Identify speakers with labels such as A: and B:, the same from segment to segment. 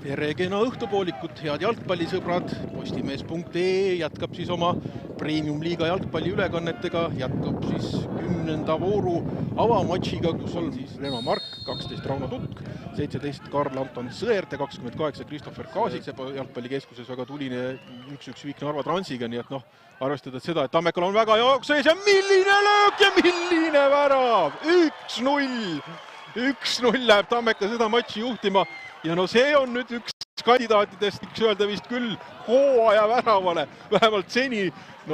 A: Tere kena õhtupoolikut, head jalgpallisõbrad. Postimees.ee jätkab siis oma Premium-liiga jalgpalli ülekannetega, jätkab siis 10. vooru avamatšiga, kus on siis Reno Mark, 12 Rauno Tutk, 17 Karl-Anton Sõerd ja 28 Kristoffer Kaasik. Jalgpallikeskuses väga tuline 1-1 viik Narva Transiga, nii et arvestades seda, et Tammekal on väga jookseis ja milline löök ja milline värav! 1-0! 1-0 läheb Tammeka seda matši juhtima. Ja see on nüüd üks kandidaatidest, võiks öelda vist küll hooaja väravale, vähemalt seni.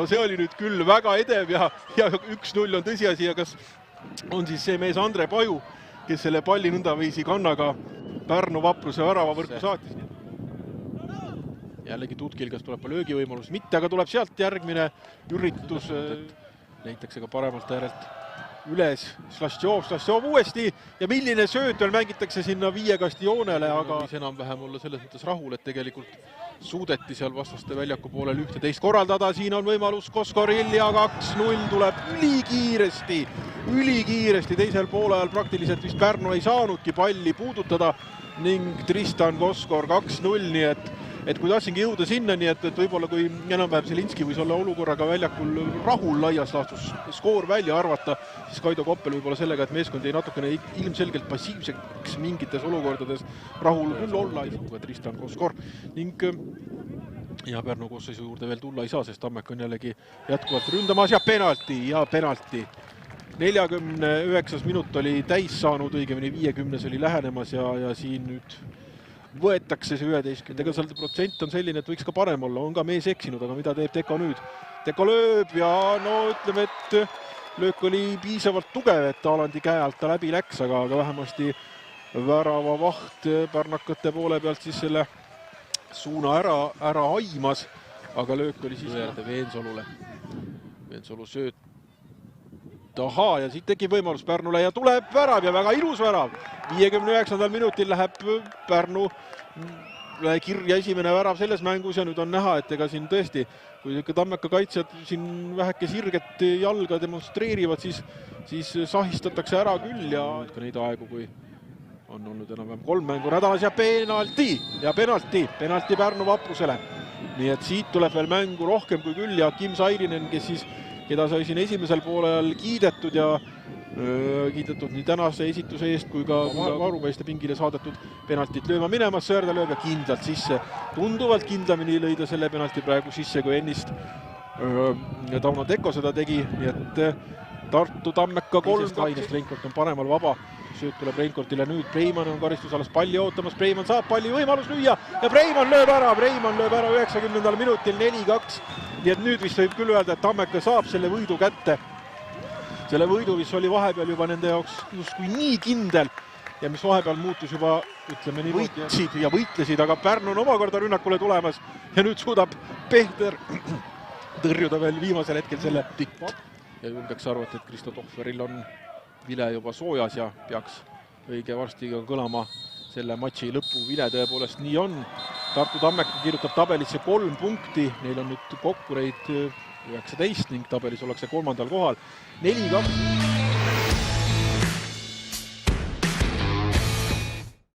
A: See oli nüüd küll väga edev ja 1-0 on tõsiasi, ja kas on siis see mees Andre Paju, kes selle palli nõndaviisi kannaga Pärnu Vapruse väravavõrku saatis. Jällegi Tutkil, kas tuleb löögivõimalus, mitte, aga tuleb sealt järgmine üritus. Leitakse ka paremalt äärelt üles, Slastjov uuesti ja milline sööt veel mängitakse sinna viiekasti joonele, aga enam-vähem olla selles mõttes rahul, et tegelikult suudeti seal vastaste väljaku poolel ühte teist korraldada. Siin on võimalus Koskoril ja 2-0 tuleb ülikiiresti. Teisel poolajal praktiliselt vist Pärnu ei saanudki palli puudutada ning Tristan Koskor 2-0, nii et kui tahtsingi jõuda sinna, nii et võib-olla kui enam-vähem Selinski võis olla olukorraga väljakul rahul laias laastus skoor välja arvata, siis Kaido Koppel võib-olla sellega, et meeskond jäi natukene ilmselgelt passiivseks mingites olukordades rahul küll olla. Tristan Koskor ning ja Pärnu koosseisu juurde veel tulla ei saa, sest Tammek on jällegi jätkuvalt ründamas ja penalti. 49 minut oli täis saanud, õigemini 50 oli lähenemas ja siin nüüd võetakse see 11. Ega seal protsent on selline, et võiks ka parem olla. On ka mees eksinud, aga mida teeb Teko nüüd? Teko lööb ja ütleme, et löök oli piisavalt tugev, et Alandi käe alt ta läbi läks, aga vähemasti värava vaht pärnakate poole pealt siis selle suuna ära aimas, aga löök oli siis Veensolule. Veensolu sööt. Ahaa, ja siit tekib võimalus Pärnule ja tuleb värav ja väga ilus värav. 59. minutil läheb Pärnu kirja esimene värav selles mängus ja nüüd on näha, et ega siin tõesti, kui Tammeka kaitsjad siin väheke sirget jalga demonstreerivad, siis sahistatakse ära küll ja ka neid aegu, kui on olnud enam-vähem 3 mängu nädalas ja penalti Pärnu Vaprusele. Nii et siit tuleb veel mängu rohkem kui küll ja Kim Sairinen, keda sai siin esimesel poolel kiidetud ja kiidetud nii tänase esituse eest kui ka varumeeste pingile saadetud penaltit lööma minemas. Sõerde lööb ja kindlalt sisse. Tunduvalt kindlamini lõida selle penalti praegu sisse, kui ennist Tauno Teko seda tegi. Nii et Tartu Tammeka 3. Ainest Reinkort on paremal vaba. Sööt tuleb Reinkortile nüüd. Preimann on karistusalas palli ootamas. Preimann saab palli võimalus lüüa ja Preimann lööb ära 90. minutil 4-2. Nii et nüüd vist võib küll öelda, et Tammeka saab selle võidu kätte. Selle võidu, mis oli vahepeal juba nende jaoks justkui nii kindel ja mis vahepeal muutus juba, ütleme nii, võitsid ja võitlesid, aga Pärnu on omakorda rünnakule tulemas ja nüüd suudab Pehter tõrjuda veel viimasel hetkel selle tikt. Ja julgeks arvata, et Kristo Tohveril on vile juba soojas ja peaks õige varsti kõlama selle matši lõpu vile, tõepoolest nii on. Tartu Tammeka kirjutab tabelisse 3 punkti, neil on nüüd kokku neid 19 ning tabelis ollakse 3. kohal. 4-2.